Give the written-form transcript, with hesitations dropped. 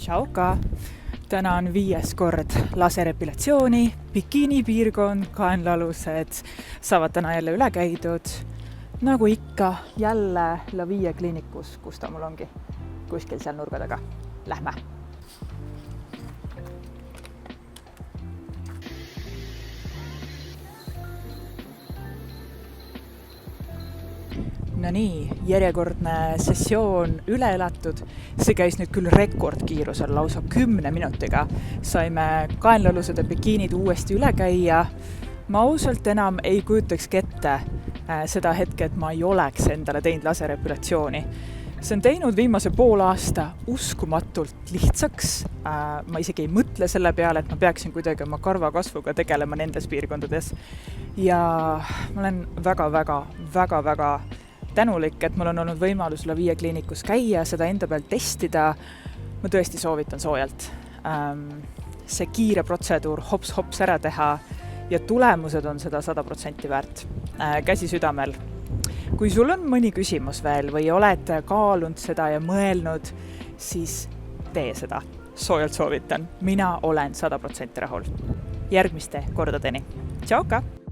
Tšauka! Täna on 5. kord laserepilatsiooni, bikiinipiirkond, kaenlaalused saavad täna jälle üle käidud. Nagu ikka, jälle La Vie kliinikus, kus ta mul ongi, kuskil seal nurga taga. Lähme! No nii, järjekordne sessioon üle elatud. See käis nüüd küll rekordkiirusel, lausa 10 minutiga. Saime kaenlaalused ja bikiinid uuesti üle käia. Ma ausalt enam ei kujutaks ette seda hetke, et ma ei oleks endale teinud laserepilatsiooni. See on teinud viimase pool aasta uskumatult lihtsaks. Ma isegi ei mõtle selle peale, et ma peaksin kuidagi oma karvakasvuga tegelema nendes piirkondades. Ja ma olen väga tänulik, et mul on olnud võimalus La Vie kliinikus käia, seda enda pealt testida. Ma tõesti soovitan soojalt. See kiire protseduur hops ära teha ja tulemused on seda 100% väärt. Käsi südamel. Kui sul on mõni küsimus veel või oled kaalunud seda ja mõelnud, siis tee seda. Soojalt soovitan. Mina olen 100% rahul. Järgmiste kordadeni. Tšauka!